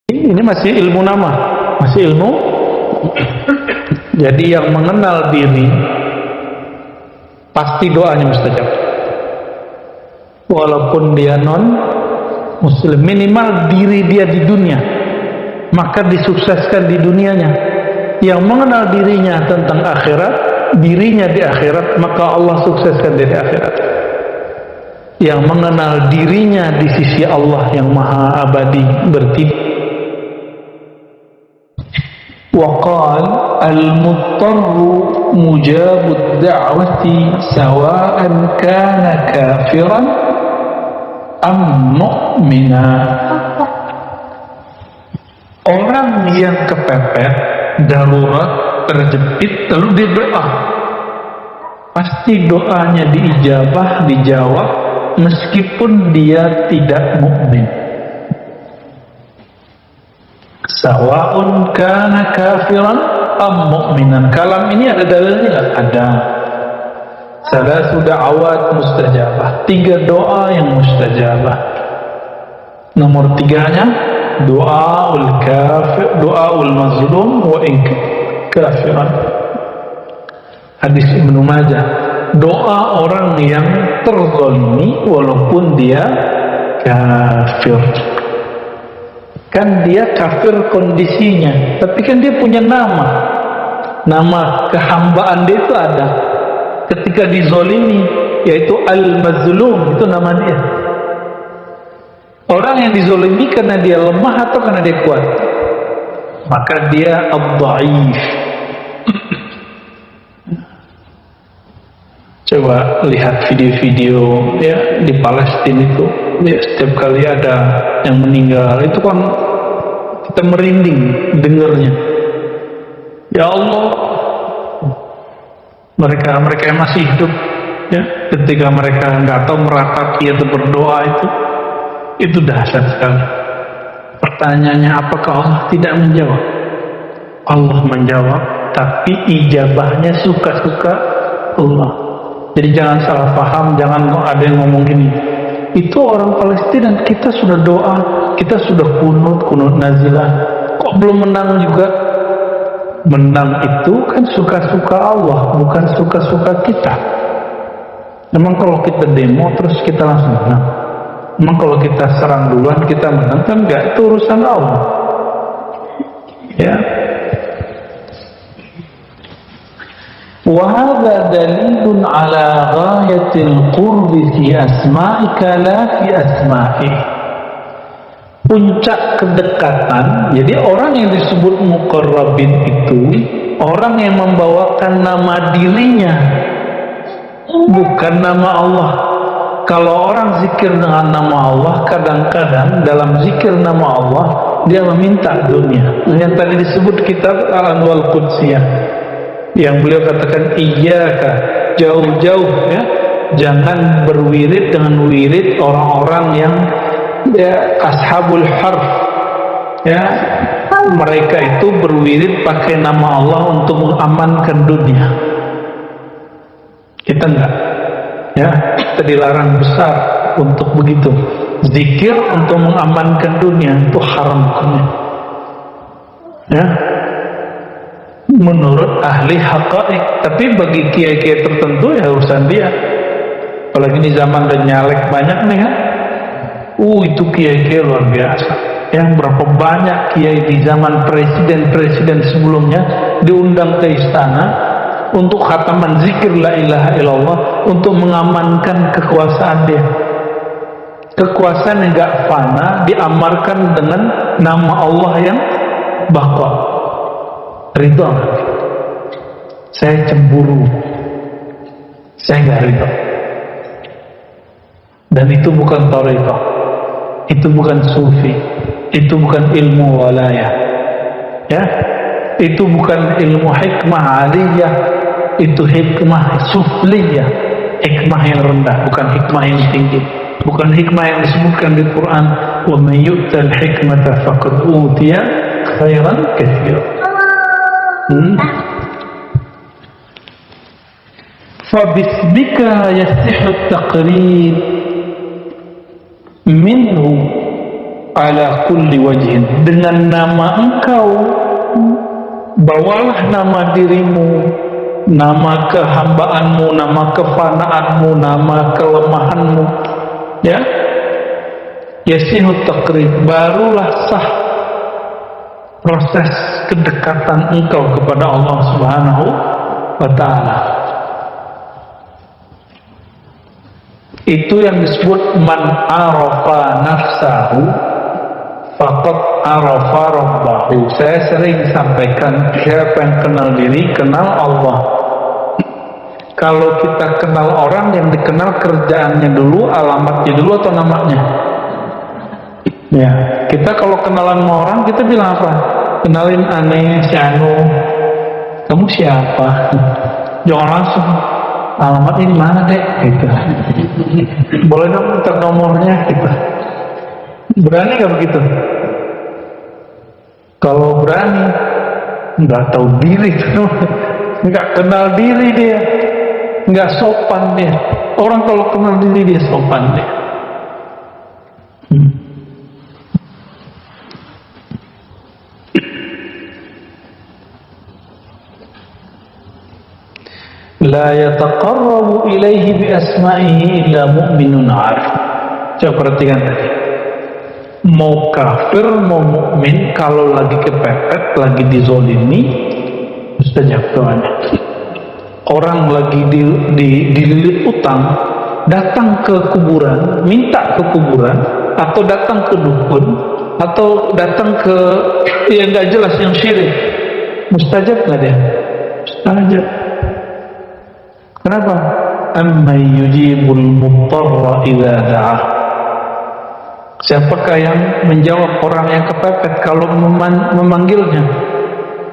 Ini masih ilmu nama, masih ilmu. Jadi yang mengenal diri pasti doanya mustajab. Walaupun dia non muslim, minimal diri dia di dunia, maka disukseskan di dunianya. Yang mengenal dirinya tentang akhirat, dirinya di akhirat, maka Allah sukseskan dia di akhirat. Yang mengenal dirinya di sisi Allah yang maha abadi bertiba. وقال المضطر مجاب الدعوة سواء كان كافرا أم مؤمنا. Orang yang kepepet, darurat, terjepit, lalu dia doa, pasti doanya diijabah, dijawab, meskipun dia tidak mukmin. Sawa'un kana kafiran am mu'minan. Kalam ini ada dalilnya nggak? Ada. Salasu da'awat mustajabah. 3 doa yang mustajabah. Nomor 3-nya doaul kafir, doaul mazlum wa in kafiran. Hadis Ibnu Majah. Doa orang yang terzalimi walaupun dia kafir. Kan dia kafir kondisinya, tapi kan dia punya nama kehambaan dia itu ada. Ketika dizolimi, yaitu al-mazlum, itu nama dia. Orang yang dizolimi karena dia lemah atau karena dia kuat, maka dia ad-dhaif. Coba lihat video-video ya di Palestina itu, ya, setiap kali ada yang meninggal itu kan kita merinding dengarnya. Ya Allah, mereka yang masih hidup, ya, ketika mereka nggak tahu meratapi atau berdoa itu dahsyat sekali. Pertanyaannya, apakah Allah tidak menjawab? Allah menjawab, tapi ijabahnya suka-suka Allah. Jadi jangan salah paham, jangan ada yang ngomong gini, itu orang Palestina, kita sudah doa, kita sudah kunut nazilah, kok belum menang juga? Menang itu kan suka-suka Allah, bukan suka-suka kita. Memang kalau kita demo terus kita langsung menang? Memang kalau kita serang duluan kita menang? Kan enggak, itu urusan Allah. Ya. وهذا دليل على غاية القرب في أسمائك لا في أسمائه. Puncak kedekatan. Jadi orang yang disebut muqarrabin itu orang yang membawakan nama dirinya, bukan nama Allah. Kalau orang zikir dengan nama Allah, kadang-kadang dalam zikir nama Allah dia meminta dunia. Yang tadi disebut kitab Al-Anwal Qudsiyah, yang beliau katakan iyyaka, jauh-jauh ya, jangan berwirid dengan wirid orang-orang yang ya ashabul harf, ya, mereka itu berwirid pakai nama Allah untuk mengamankan dunia. Kita enggak, ya, kita dilarang besar untuk begitu. Zikir untuk mengamankan dunia itu haram hukumnya, ya, menurut ahli haqa'iq. Tapi bagi kiai-kiai tertentu ya urusan dia. Apalagi di zaman dan nyalek banyak nih kan. Itu kiai-kiai luar biasa. Yang berapa banyak kiai di zaman presiden-presiden sebelumnya diundang ke istana untuk khataman zikir la ilaha illallah untuk mengamankan kekuasaan dia. Kekuasaan yang gak fana diamarkan dengan nama Allah yang baqa. Ridha. Saya cemburu, saya nggak ridha. Dan itu bukan thariqah, itu bukan sufi, itu bukan ilmu walayah, ya, itu bukan ilmu hikmah aliyah, itu hikmah sufliyah, hikmah yang rendah, bukan hikmah yang tinggi, bukan hikmah yang disebutkan di Quran. Wa man yu'tal hikmata faqad utiya khairan katsiran. فباسمك يصح التقريب منه ala kulli wajhin, dengan nama engkau bawalah nama dirimu, nama kehambaanmu, nama kefanaanmu, nama kelemahanmu, ya. Yasihu taqrib, barulah sah proses kedekatan engkau kepada Allah Subhanahu wa ta'ala. Itu yang disebut man arafa nafsahu faqad arafa rabbahu. Saya sering sampaikan, siapa yang kenal diri kenal Allah. Kalau kita kenal orang, yang dikenal kerjaannya dulu, alamatnya dulu, atau namanya? Ya, kita kalau kenalan sama orang, kita bilang apa? Kenalin aneh, si Anu. Kamu siapa? Jangan langsung, alamatnya di mana dek? Gitu. Boleh dong minta nomornya? Gitu. Berani nggak begitu? Kalau berani, nggak tahu diri, nggak kenal diri dia, nggak sopan dia. Orang kalau kenal diri dia sopan dia. La yataqarrabu ilaihi bi asma'ihi illa mu'minun 'arif. Coba perhatikan tadi. Mau kafir, mau mukmin, kalau lagi kepepet, lagi dizolimi, mustajab doanya. Orang lagi dililit utang, datang ke kuburan, minta ke kuburan, atau datang ke dukun, atau datang ke yang nggak jelas, yang syirik, mustajab nggak dia? Mustajab. Kenapa? Amman yujibul mudtarra idza da'ah. Siapakah yang menjawab orang yang kepepet kalau memanggilnya?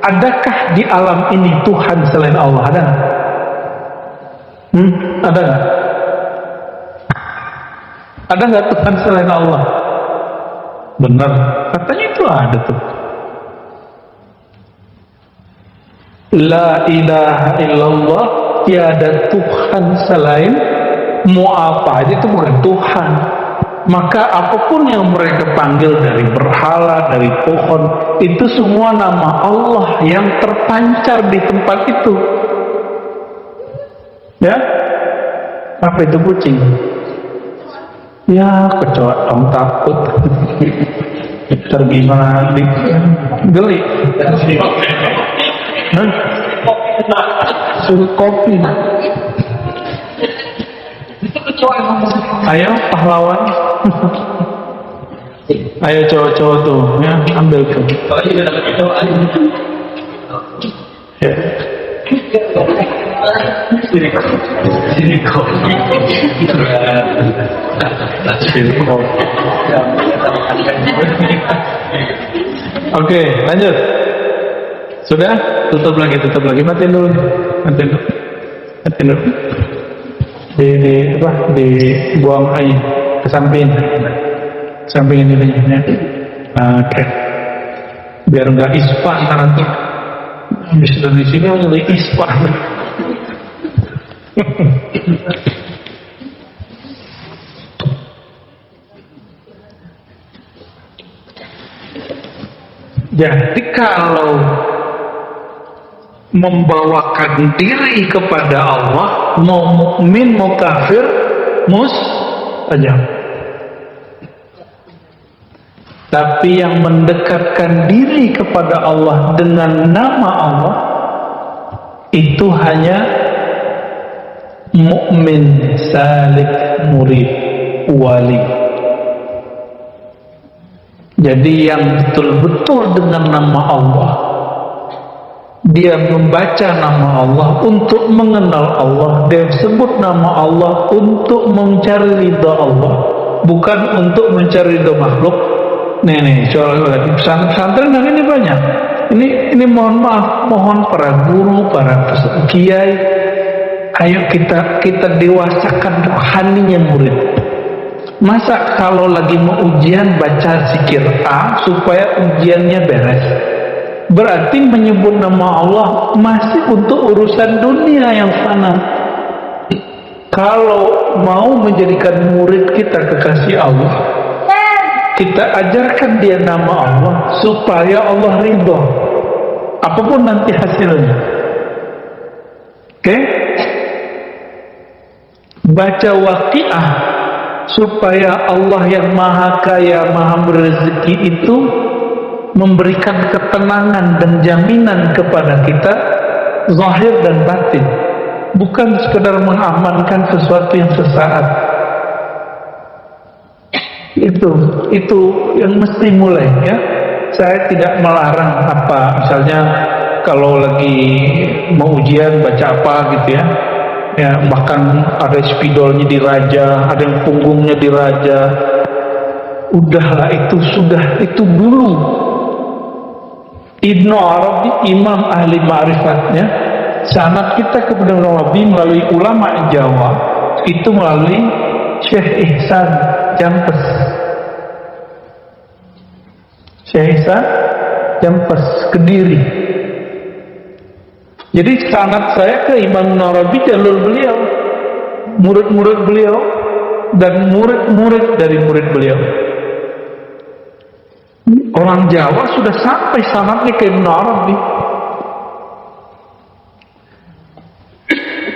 Adakah di alam ini Tuhan selain Allah? Ada nggak? Ada nggak? Ada nggak Tuhan selain Allah? Benar, katanya itu ada tuh. La ilaha illallah, tiada Tuhan selain, mau apa aja itu bukan Tuhan. Maka apapun yang mereka panggil, dari berhala, dari pohon, itu semua nama Allah yang terpancar di tempat itu. Ya, apa itu kucing? Ya, kecoa, kamu takut. Tergimana geli? Suruh kopi. Ayo pahlawan. Ayo cowok-cowok tuh, ya, ambil tuh. Ya. Oke, lanjut. Sudah? Tutup lagi. Matiin dulu. Dibuang air ke samping ini ya. Oke. Biar nggak ispa ntar nanti. Habis dari sini jadi ispa. Jadi kalau membawakan diri kepada Allah, mau mukmin mau kafir, mustajab. Tapi yang mendekatkan diri kepada Allah dengan nama Allah, itu hanya mukmin salik, murid, wali. Jadi yang betul-betul dengan nama Allah, dia membaca nama Allah untuk mengenal Allah, dia sebut nama Allah untuk mencari ridha Allah, bukan untuk mencari ridha makhluk. Nih, pesantren ini banyak. Ini mohon maaf, mohon para guru, para kiai, ayo kita dewasakan rohaninya murid. Masa kalau lagi mau ujian baca zikir A supaya ujiannya beres? Berarti menyebut nama Allah masih untuk urusan dunia yang fana. Kalau mau menjadikan murid kita kekasih Allah, kita ajarkan dia nama Allah supaya Allah ridho, apapun nanti hasilnya. Oke? Baca Waqiah supaya Allah yang maha kaya, maha berezeki itu memberikan ketenangan dan jaminan kepada kita zahir dan batin, bukan sekedar mengamankan sesuatu yang sesaat. Itu yang mesti mulai, ya. Saya tidak melarang apa, misalnya kalau lagi mau ujian baca apa gitu ya. Ya, bahkan ada spidolnya diraja, ada yang punggungnya diraja. Udahlah, itu dulu. Ibnu Arabi, imam ahli ma'rifatnya, sanad kita kepada Nabi melalui ulama Jawa itu melalui Syekh Ihsan Jampes. Syekh Ihsan Jampes, Kediri. Jadi sanad saya ke Imam Narabi jalur beliau, murid-murid beliau, dan murid-murid dari murid beliau. Orang Jawa sudah sampai sanadnya ke Imam Narabi.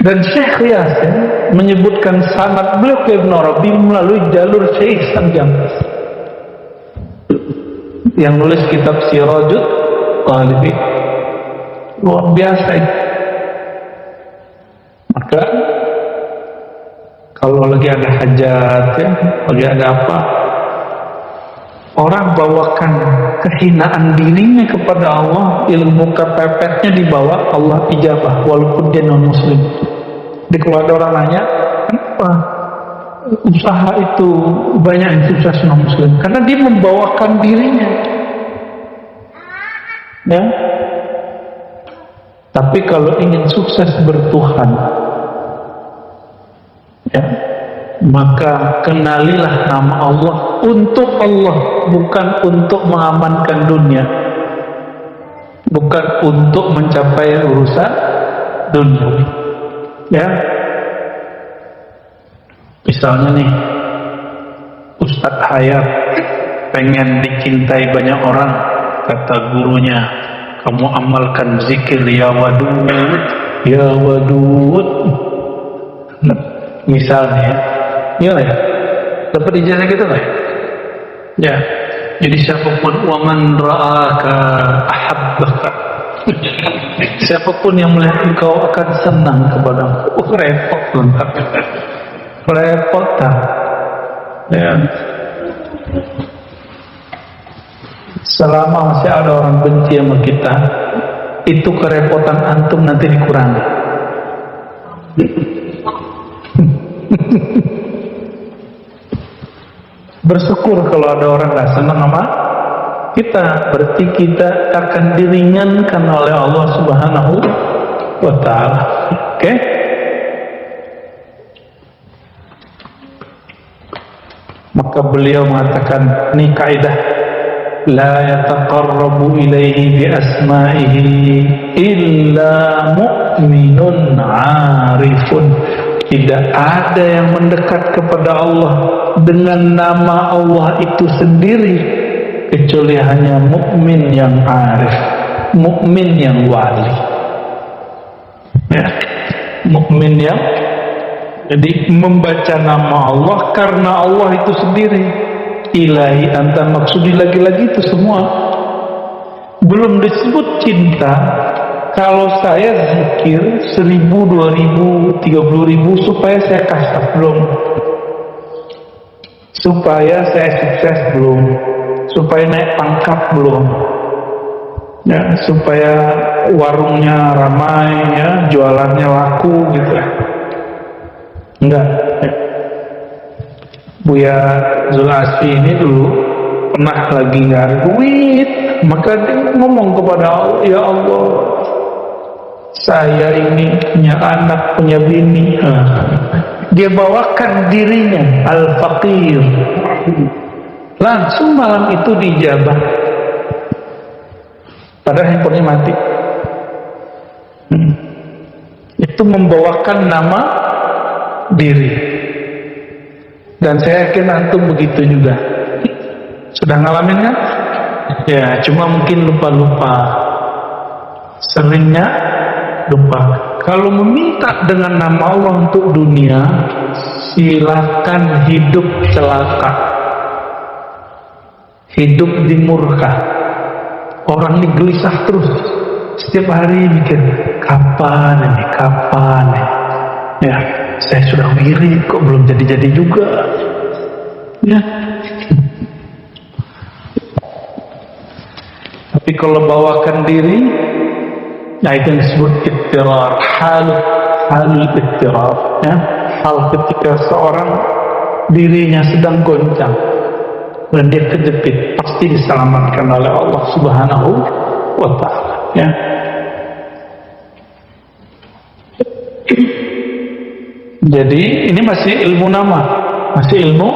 Dan Syekh Yasin menyebutkan sanad beliau ke Ibn Arabi melalui jalur Syekh Ihsan Jampes yang nulis kitab Sirajul Talibin. Luar biasa itu. Maka kalau lagi ada hajat, ya, lagi ada apa, orang bawakan kehinaan dirinya kepada Allah, ilmu kepepetnya dibawa, Allah ijabah walaupun dia non muslim. Jadi kalau ada orang nanya, kenapa usaha itu banyak yang sukses non muslim? Karena dia membawakan dirinya, ya. Tapi kalau ingin sukses bertuhan, ya, maka kenalilah nama Allah untuk Allah, bukan untuk mengamankan dunia, bukan untuk mencapai urusan dunia. Ya, misalnya nih, Ustadz Hayat pengen dicintai banyak orang, kata gurunya, kamu amalkan zikir ya wadud, ya wadud. Misalnya, ya, dapat ijazah gitu nggak? Ya, jadi siapapun waman ra'aka ahabbaka, siapapun yang melihat engkau akan senang kepada engkau. Repot bentar, repot tak? Ya. Selama masih ada orang benci sama kita, itu kerepotan antum nanti dikurangi. Bersyukur kalau ada orang gak senang sama kita, berarti kita akan diringankan oleh Allah Subhanahu wa ta'ala. Oke? Maka beliau mengatakan, ini kaidah, la yataqarrabu ilaihi bi asma'ihi illa mu'minun 'arifun. Tidak ada yang mendekat kepada Allah dengan nama Allah itu sendiri kecuali hanya mukmin yang arif, mukmin yang wali, ya, mukmin yang, jadi membaca nama Allah karena Allah itu sendiri. Ilahi anta maksudi, lagi-lagi itu semua belum disebut cinta. Kalau saya zikir 1000, 2000, 30.000 supaya saya kasih belum, supaya saya sukses belum, supaya naik pangkat belum, ya, supaya warungnya ramai, ya, jualannya laku gitu. Enggak, ya. Buya Zulhasfi ini dulu pernah lagi nggak ada duit, maka dia ngomong kepada Allah, ya Allah, saya ini punya anak, punya bini. Dia bawakan dirinya al-faqir, langsung malam itu dijabah, padahal handphonenya mati. Itu membawakan nama diri. Dan saya yakin antum begitu juga. Sudah ngalamin kan? Ya, cuma mungkin lupa-lupa. Seringnya lupa. Kalau meminta dengan nama Allah untuk dunia, silakan hidup celaka, hidup di murka. Orang ini gelisah terus, setiap hari mikir kapan ini, kapan ini. Ya, saya sudah wirid kok belum jadi-jadi juga. Ya. Tapi kalau bawakan diri, nah itu yang disebut ittirar, halul ittirar, ya. Hal ketika seorang dirinya sedang goncang dan dia kejepit, pasti diselamatkan oleh Allah Subhanahu wa ta'ala, ya. Jadi ini masih ilmu nama, masih ilmu.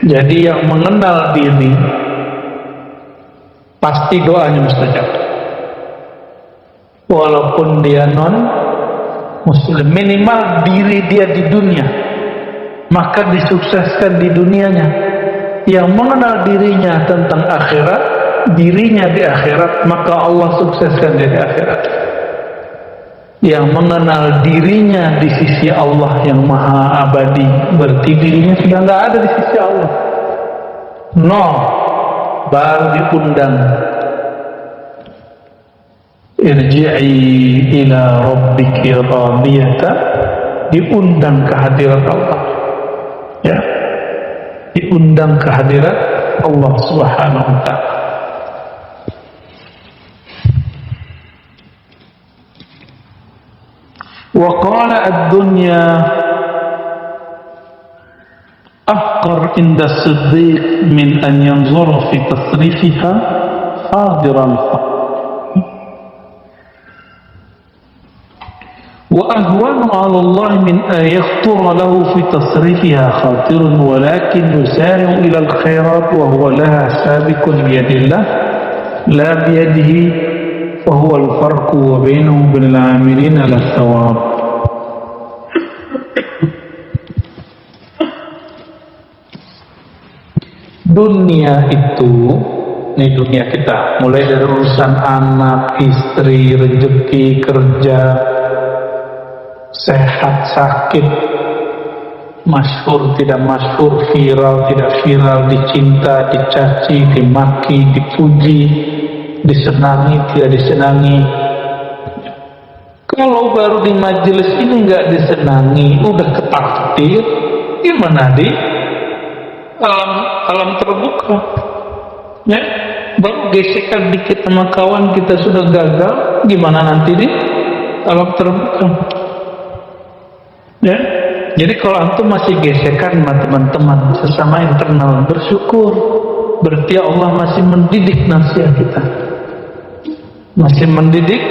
Jadi yang mengenal diri pasti doanya mustajab, walaupun dia non muslim. Minimal diri dia di dunia, maka disukseskan di dunianya. Yang mengenal dirinya tentang akhirat, dirinya di akhirat, maka Allah sukseskan dia di akhirat. Yang mengenal dirinya di sisi Allah yang maha abadi, berarti dirinya sudah nggak ada di sisi Allah. No, baru diundang, irji'i ila rabbiki radiyata, diundang kehadiran Allah, ya, diundang kehadiran Allah Subhanahu wa ta'ala. Wa qala ad-dunya ahqar inda as-siddiq min an yanzura fi tasrifiha hadiran wa ahwanu 'ala Allah min an yakhtura lahu fi tasrifiha khatirun walakin yusari'u ila al-khairat wa huwa laha sabiqun bi yadillah la bi yadihi wa huwa al-farqu wa bainahu bil 'amilina ala thawab. Dunia itu, ini dunia kita, mulai dari urusan anak, istri, rezeki, kerja, sehat, sakit, masyhur, tidak masyhur, viral, tidak viral, dicinta, dicaci, dimaki, dipuji, disenangi, tidak disenangi. Kalau baru di majelis ini nggak disenangi, udah ketakdir, gimana di alam terbuka, ya? Baru gesekan dikit sama kawan kita sudah gagal, gimana nanti di alam terbuka, ya? Jadi kalau antum masih gesekan sama teman-teman sesama internal, bersyukur, berarti Allah masih mendidik nasihat kita, masih mendidik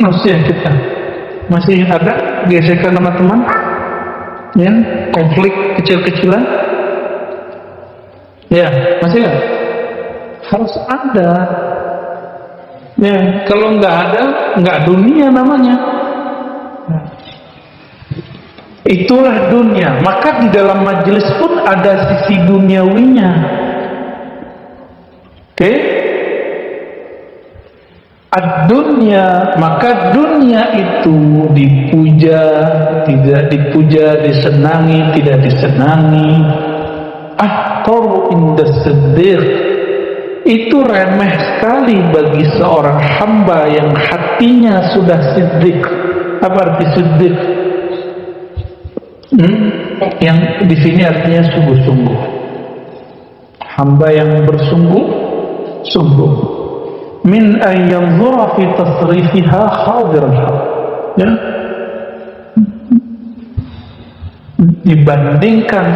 nasihat kita. Masih ada gesekan sama teman, ya, konflik kecil-kecilan. Ya, masih kan? Harus ada. Ya, kalau nggak ada, nggak dunia namanya. Itulah dunia. Maka di dalam majelis pun ada sisi duniawinya. Oke? Ad-dunya, maka dunia itu dipuja, tidak dipuja, disenangi, tidak disenangi. Ahqaru inda siddiq, itu remeh sekali bagi seorang hamba yang hatinya sudah siddiq. Apa arti siddiq? Yang di sini artinya sungguh-sungguh. Hamba yang bersungguh-sungguh. Min ayyanzura fi tasrifiha khadiran, ya, dibandingkan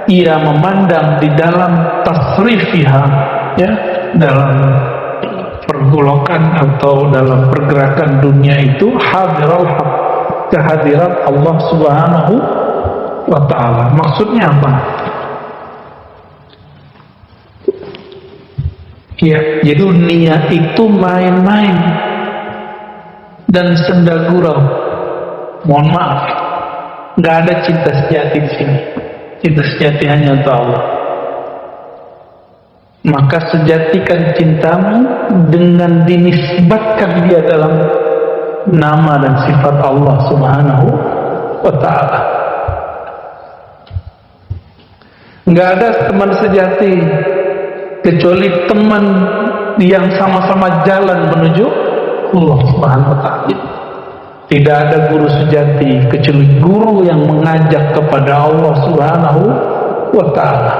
ia memandang di dalam tasrifiha, ya, dalam pergolakan atau dalam pergerakan dunia itu hadiral haq, kehadiran Allah Subhanahu wa ta'ala. Maksudnya apa? Ya, jadi dunia itu main-main dan senda gurau. Mohon maaf, nggak ada cinta sejati di sini. Cinta sejati hanya untuk Allah. maka sejatikan cintamu dengan dinisbatkan dia dalam nama dan sifat Allah Subhanahu wa ta'ala. Nggak ada teman sejati kecuali teman yang sama-sama jalan menuju Allah Subhanahu wa ta'ala. Tidak ada guru sejati kecuali guru yang mengajak kepada Allah Subhanahu wa ta'ala.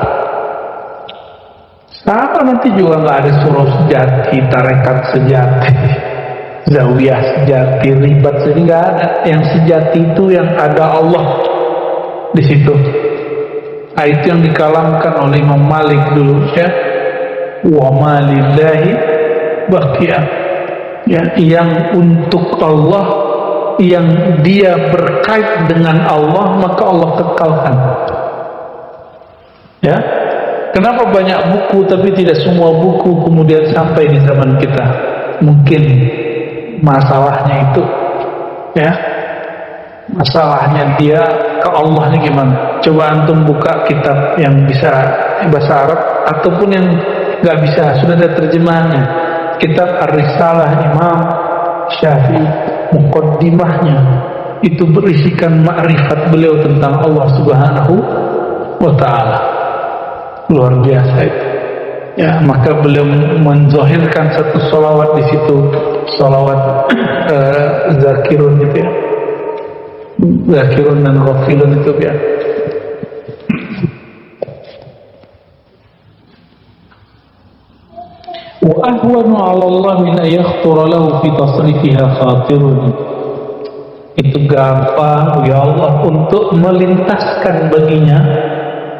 Sama nanti juga nggak ada surau sejati, tarekat sejati, zawiyah sejati, ribat sejati, nggak ada. Yang sejati itu yang ada Allah di situ. Nah, itu yang dikalamkan oleh Imam Malik dulu ya. Wa ma lillahi baqiya. Ya, yang untuk Allah, yang dia berkait dengan Allah, maka Allah kekalkan. Ya. Kenapa banyak buku tapi tidak semua buku kemudian sampai di zaman kita? Mungkin masalahnya itu, ya. Masalahnya dia ke Allahnya gimana? Coba antum buka kitab yang bisa bahasa Arab ataupun yang nggak bisa, sudah ada terjemahannya. Kitab Ar-Risalah Imam Syafi'i, muqaddimahnya itu berisikan ma'rifat beliau tentang Allah Subhanahu wa ta'ala. Luar biasa itu. Ya, maka beliau menzohirkan satu salawat di situ, salawat zakirun gitu ya. Zakirun dan ghafilun itu ya. Wa ahwanu 'ala Allah min ayakhthura lahu fi tasrifiha khatirun. Itu gampang ya Allah untuk melintaskan baginya,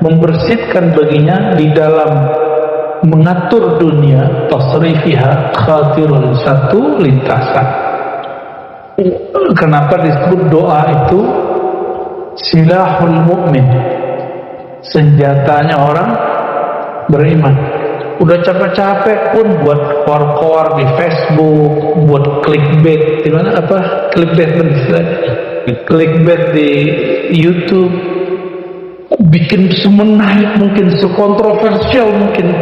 membersihkan baginya di dalam mengatur dunia. Tasrifiha khatirun, satu lintasan. Kenapa disebut doa itu silahul mu'min, senjatanya orang beriman. Udah capek-capek pun buat koar-koar di Facebook, buat clickbait di mana apa? Clickbait di YouTube, bikin semenarik mungkin, sekontroversial mungkin.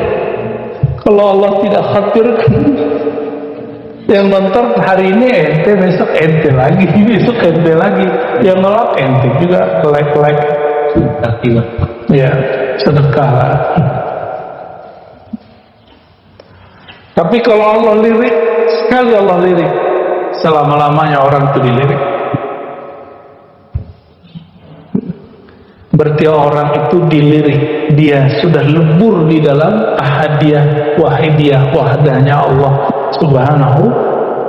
Kalau Allah tidak khawatirkan, yang nonton hari ini ente, besok ente lagi, besok ente lagi, yang nolak ente juga, like ya, sedekah lah. Tapi kalau Allah lirik, sekali Allah lirik, selama-lamanya orang itu dilirik. Berarti orang itu dilirik, dia sudah lebur di dalam ahadiyah, wahidiyah, wahdahnya Allah Subhanahu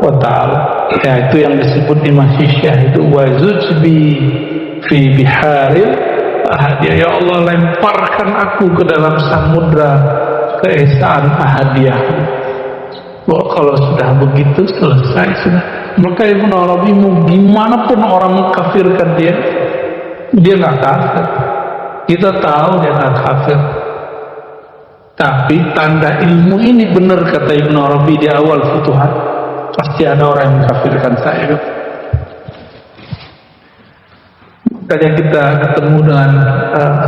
wa ta'ala. Ya, itu yang disebut di Masyisyah itu wazujbi fi biharil ahadiyah. Ya Allah, lemparkan aku ke dalam samudra keesaan ahadiyah. Kalau sudah begitu selesai sudah. Maka Ibnu Arabi mau gimana pun orang mengkafirkan dia nggak kafir. Kita tahu dia nggak kafir. Tapi tanda ilmu ini benar kata Ibnu Arabi di awal Futuhat, pasti ada orang yang mengkafirkan saya. Makanya kita ketemu dengan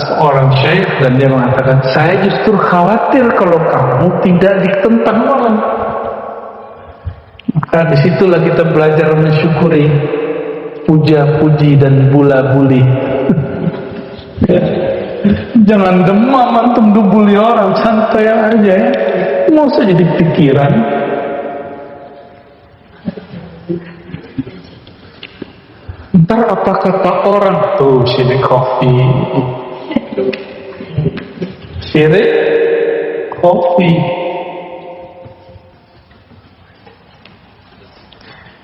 seorang syekh dan dia mengatakan, saya justru khawatir kalau kamu tidak ditentang orang. Maka disitulah kita belajar mensyukuri puja-puji dan bula-buli. Ya. Jangan demam antum dibully orang, santai aja ya. Mau saja jadi pikiran. Ntar apa kata orang tuh sirik kopi, sirik kopi.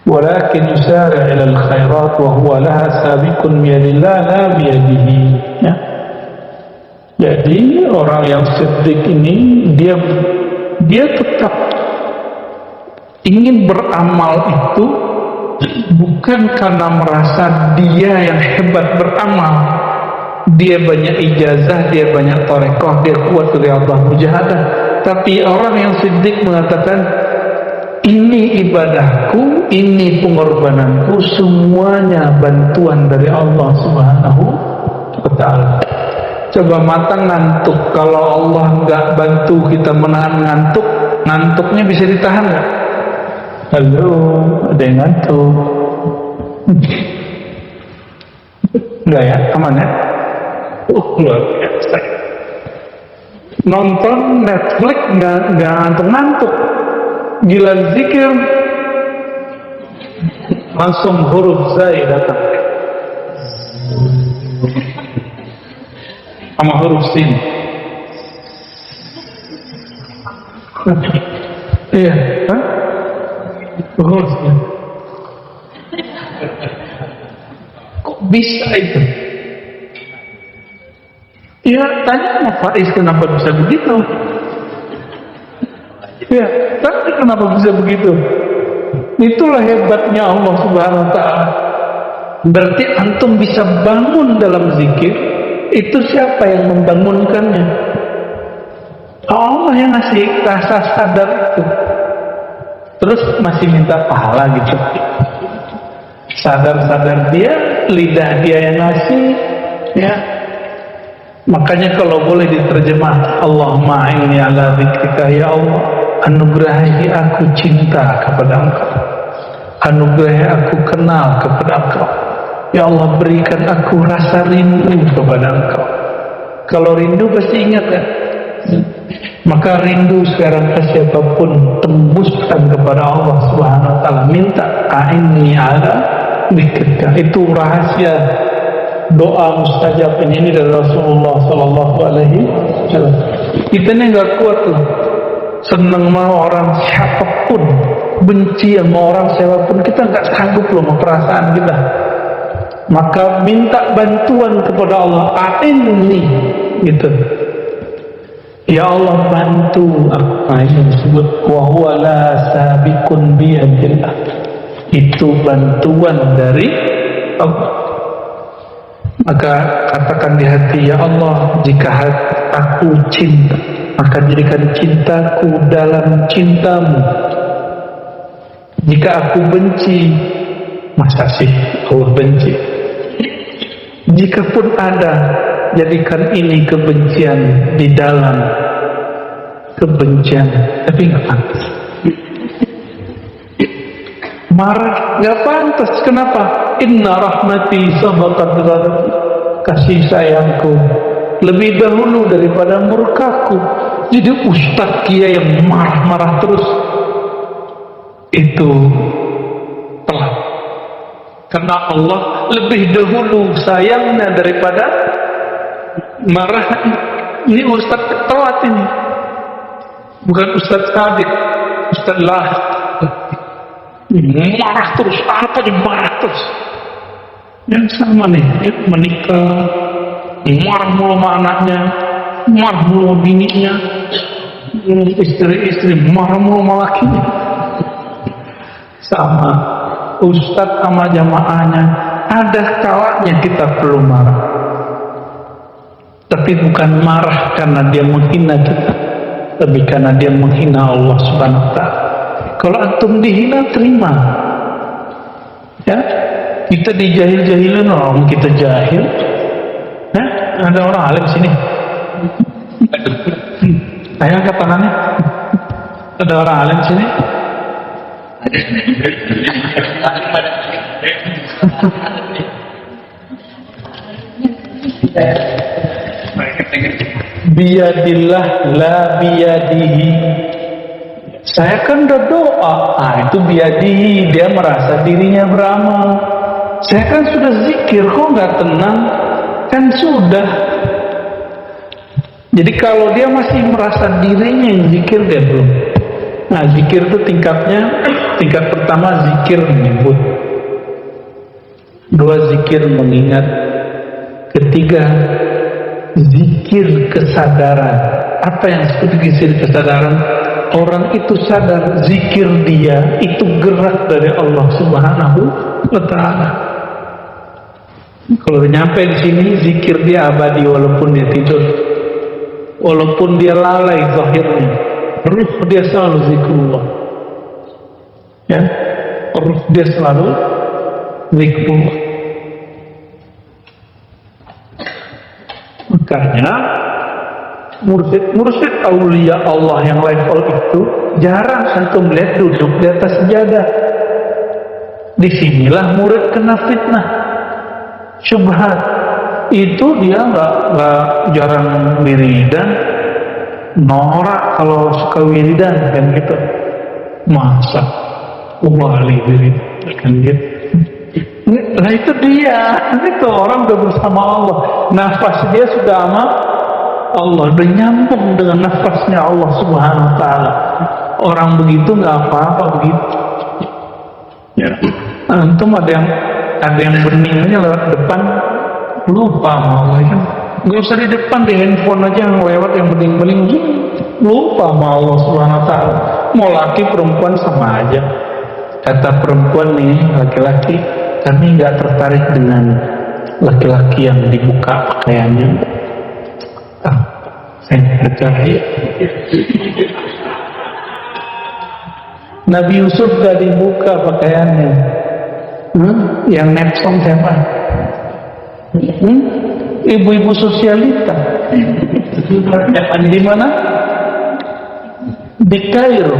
Walakin yusari' ila al-khairat wa huwa laha sabiqun biyadillah la biyadihi. Ya. Jadi orang yang siddiq ini dia tetap ingin beramal itu bukan karena merasa dia yang hebat beramal, dia banyak ijazah, dia banyak tarekat, dia kuat riyadhah mujahadah. Tapi orang yang siddiq mengatakan, ini ibadahku, ini pengorbananku, semuanya bantuan dari Allah Subhanahu wa ta'ala. Coba mata ngantuk, kalau Allah nggak bantu kita menahan ngantuk, ngantuknya bisa ditahan nggak? Halo, ada yang ngantuk? Enggak ya, aman ya? Luar biasa. Nonton Netflix nggak ngantuk-ngantuk. Gila zikir, langsung huruf zai datang. Sama huruf sin. Iya, kan? Huruf sin. Kok bisa itu? Ya, tanya sama Faiz kenapa bisa begitu? Ya, tapi kenapa bisa begitu? Itulah hebatnya Allah Subhanahu wa ta'ala. Berarti antum bisa bangun dalam zikir, itu siapa yang membangunkannya? Allah yang ngasih rasa sadar itu. Terus masih minta pahala gitu. Sadar-sadar dia, lidah dia yang ngasih, ya. Makanya kalau boleh diterjemah, Allahumma a'inni ala dzikrika, ya Allah, anugerahi aku cinta kepada Engkau, anugerahi aku kenal kepada Engkau, ya Allah, berikan aku rasa rindu kepada Engkau. Kalau rindu pasti ingat kan? Maka rindu sekarang ke siapapun, tembuskan kepada Allah Subhanahu wa ta'ala, minta a'inni ala dzikrika. Itu rahasia doa mustajab ini dari Rasulullah Sallallahu Alaihi Wasallam. Kita ini nggak kuat tuh, seneng sama orang siapapun, benci sama orang siapapun, kita nggak sanggup loh sama perasaan kita. Maka minta bantuan kepada Allah, a'inni gitu. Ya Allah, bantu aku. Nah, ini disebut wa huwa la sabiqun biyadillah. Itu bantuan dari Allah. Maka katakan di hati, ya Allah, jika aku cinta, maka jadikan cintaku dalam cintamu. Jika aku benci, masa sih Allah benci? Jikapun ada, jadikan ini kebencian di dalam kebencian. Tapi nggak pantas. Marah nggak pantas. Kenapa? Inna rahmati sabaqat ghadabi. Kasih sayangku lebih dahulu daripada murkaku. Jadi ustaz kiai yang marah-marah terus itu telat. Karena Allah lebih dahulu sayangnya daripada marah. Ini ustaz telat ini. Bukan ustaz Sabit, ustaz lah. Marah terus, apa aja marah terus. Yang sama nih, menikah, marah mulu sama anaknya, marah mulu sama bininya, istri-istri marah mulu sama lakinya. Sama ustadz sama jamaahnya, ada kalanya kita perlu marah. Tapi bukan marah karena dia menghina kita, tapi karena dia menghina Allah Subhanahu wa ta'ala. Kalau antum dihina, terima. Ya, kita dijahil-jahilin orang, kita jahil. Ya, ada orang alim sini. Ayo angkat tangannya. Ada orang alim sini. Biyadillah la biyadihi. Saya kan udah doa, itu biyadihi, dia merasa dirinya beramal. Saya kan sudah zikir, kok nggak tenang? Kan sudah. Jadi kalau dia masih merasa dirinya yang zikir, dia belum. Nah, zikir itu tingkatnya, tingkat pertama zikir menyebut, dua zikir mengingat, ketiga zikir kesadaran. Apa yang disebut zikir kesadaran? Orang itu sadar zikir dia itu gerak dari Allah Subhanahu wa ta'ala. Kalau nyampe di sini, zikir dia abadi walaupun dia tidur, walaupun dia lalai zahirnya, ruh dia selalu zikrullah. Ya, ruh dia selalu zikrullah. Maka Makanya mursyid aulia Allah yang level itu jarang antum lihat duduk di atas sejadah. Disinilah murid kena fitnah, syubhat. Itu dia nggak jarang wiridan, norak kalau suka wiridan kan gitu. Masa wali wirid kan gitu. Nah itu dia, itu orang udah bersama Allah, nafas dia sudah sama Allah, udah nyambung dengan nafasnya Allah Subhanahu Wa Taala. Orang begitu nggak apa-apa begitu. Ya, antum ada yang beningnya lewat depan, lupa sama Allah kan. Gak usah di depan, di handphone aja yang lewat yang bening-bening, lupa sama Allah Subhanahu Wa Taala. Mau laki perempuan sama aja. Kata perempuan nih, laki-laki, kami nggak tertarik dengan laki-laki yang dibuka pakaiannya. Saya percaya. Nabi Yusuf gak dibuka pakaiannya. Yang nepsong siapa? Ibu-ibu sosialita. Di mana? Di Kairo.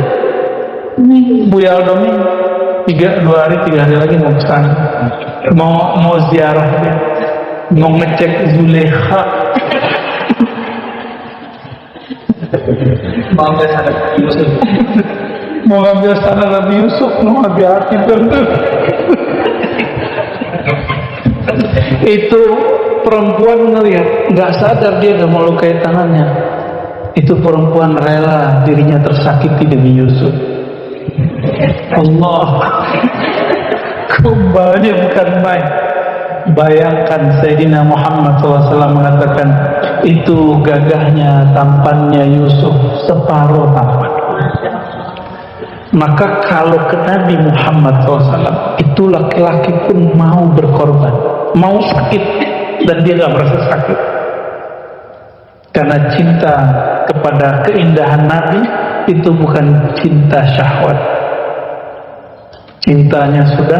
Ini Bu Yaldo nih 2 hari 3 hari lagi mau kesana, mau ziarah dia, mau ngecek Zulekha, mau ngambil sana Nabi Yusuf, mau ngambil sana Nabi Yusuf, mau hati-hati bener. Itu perempuan ngelihat, nggak sadar dia udah melukai tangannya. Itu perempuan rela dirinya tersakiti demi Yusuf. Allah, kembali bukan main. Bayangkan Sayyidina Muhammad SAW mengatakan, itu gagahnya, tampannya Yusuf separuh tampan. Maka kalau ke Nabi Muhammad SAW, itu laki-laki pun mau berkorban, mau sakit, dan dia gak merasa sakit. Karena cinta kepada keindahan Nabi itu bukan cinta syahwat. Cintanya sudah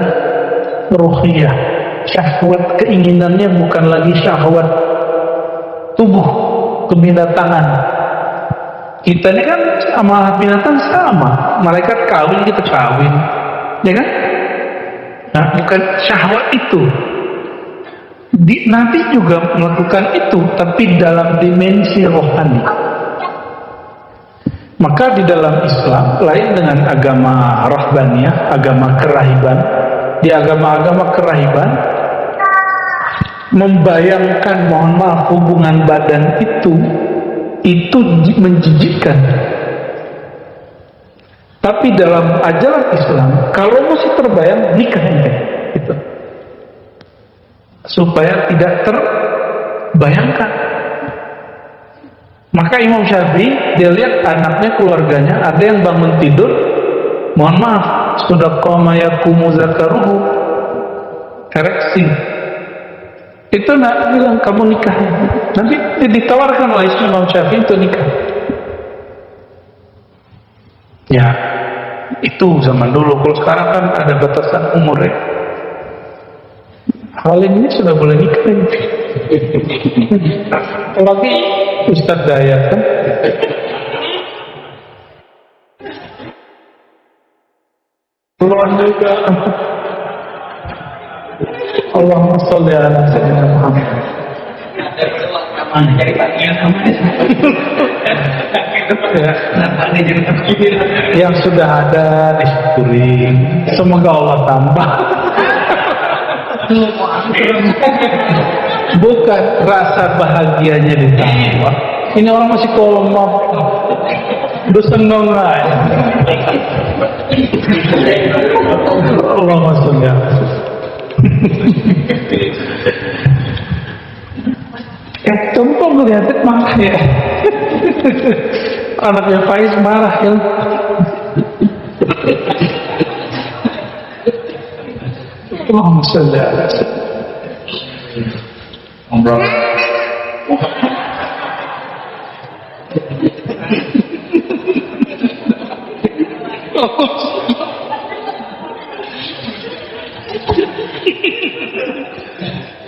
ruhiyah. Syahwat keinginannya bukan lagi syahwat tubuh, kebinatangan. Kita ini kan sama binatang sama. Malaikat kawin, kita kawin, ya kan? Nah, bukan syahwat itu. Nabi juga melakukan itu, tapi dalam dimensi rohani. Maka di dalam Islam, lain dengan agama rahbaniyah, agama kerahiban. Di agama-agama kerahiban, membayangkan, mohon maaf, hubungan badan itu menjijikkan. Tapi dalam ajaran Islam, kalau masih terbayang, nikah itu, supaya tidak terbayangkan. Maka Imam Syafi'i, dia lihat anaknya, keluarganya, ada yang bangun tidur, mohon maaf, sudah qama yaqumu zakaruhu, ereksi. Itu nak bilang, kamu nikah. Nanti ditawarkan oleh Imam Syafi'i untuk nikah. Ya, itu zaman dulu. Kalau sekarang kan ada batasan umur ya. Hal ini sudah boleh nikah. Apalagi Ustadz Dayat kan. Keluar juga. Allahumma sholli ala sayyidina Muhammad. Yang sudah ada disyukuri. Semoga Allah tambah. Bukan rasa bahagianya ditambah. Ini orang masih kolomah, udah seneng aja. Allahumma sholli ala. Tumpul melihat marah ya. Anaknya Faiz marah ya. Allahumma sholli ala.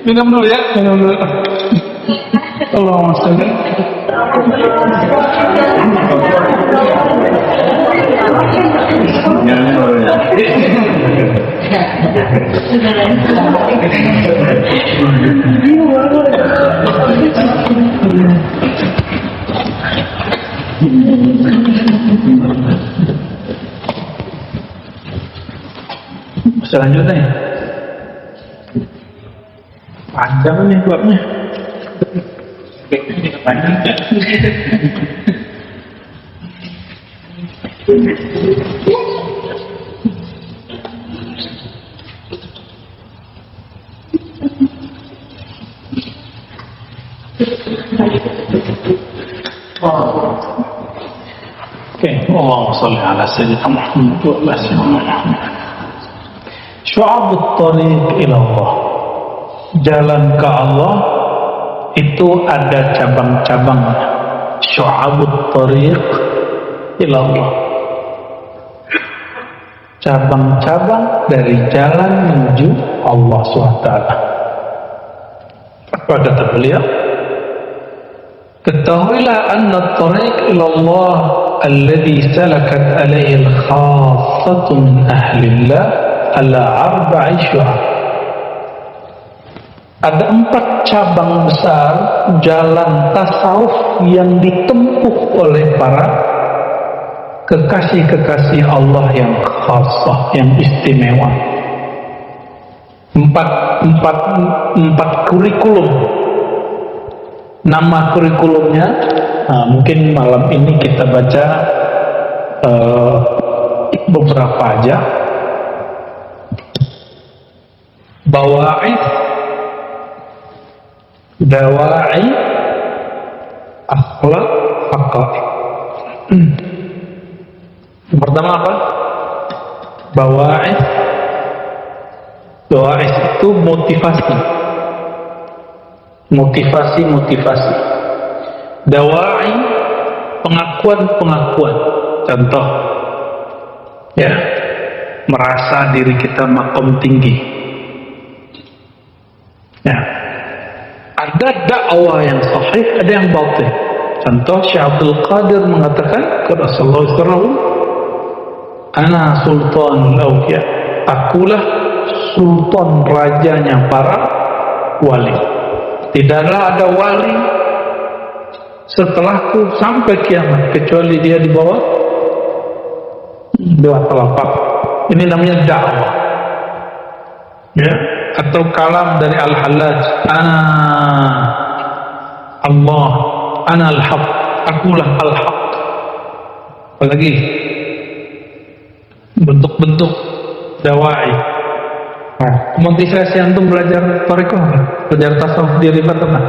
Minum dulu ya, minum dulu. Allahumma sholli. Selanjutnya panjang nih babnya. Oke, Allahumma sholli ala sayyidina Muhammad wa ala sayyidina Muhammad. Syu'abut thariq ila Allah. Jalan ke Allah itu ada cabang-cabang. Syu'abut thariq ila Allah. Cabang-cabang dari jalan menuju Allah SWT. Apa kata beliau? Ketahuilah anna thariq ila Allah alladhi salakat alaihi al-khassatu min ahlillah ala arba'i syu'ab. Ada 4 cabang besar jalan tasawuf yang ditempuh oleh para kekasih-kekasih Allah yang khassah, yang istimewa. 4 kurikulum. Nama kurikulumnya, mungkin malam ini kita baca beberapa aja. Bawa'id, dawa'i, akhlak, haqa'iq. Yang pertama apa? Bawa'id. Bawa'id itu motivasi. Motivasi. Dawa'i, pengakuan. Contoh, ya, merasa diri kita makom tinggi. Ya, ada dakwah yang sahih, ada yang batil. Contoh, Syekh Abdul Qadir mengatakan kepada Rasulullah SAW, "Ana sultanul awliya." Akulah sultan rajanya para wali. Tidaklah ada wali setelahku sampai kiamat kecuali dia di bawah 2 telapak. Ini namanya dakwah. Ya, atau kalam dari Al-Hallaj, ana Allah, ana al-haq, akulah al-haq. Apalagi bentuk-bentuk dawai. Motivasi antum belajar thariqah, belajar tasawuf di Ribat apa?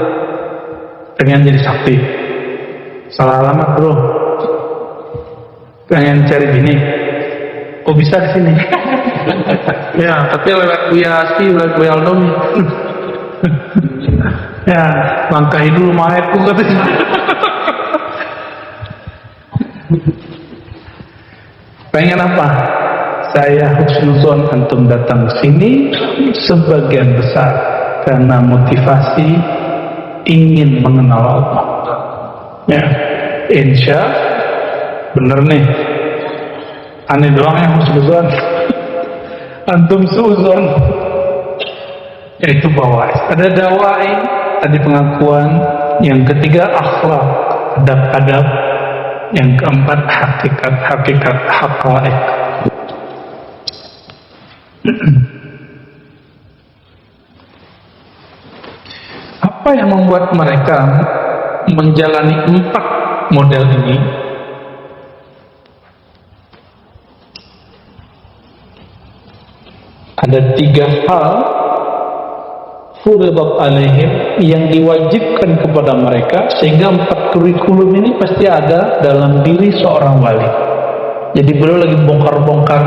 Pengen jadi sakti. Salah alamat, bro. Pengen cari bini. Oh, bisa di sini. Ya, tapi lewat Buya Asfi, lewat Buya Aldomi. Ya, langkahi dulu mayatku katanya. Pengen apa? Saya husnuzon antum datang sini sebagian besar karena motivasi ingin mengenal Allah. Ya, insya bener nih. Aneh doang yang husnuzon. Antum suzon. Yaitu bawah. Ada dawai, ada pengakuan. Yang ketiga akhlak, adab-adab. Yang keempat hakikat, haqa'iq. Apa yang membuat mereka menjalani 4 model ini? Ada 3 hal furidat alaihim yang diwajibkan kepada mereka, sehingga 4 kurikulum ini pasti ada dalam diri seorang wali. Jadi beliau lagi bongkar-bongkar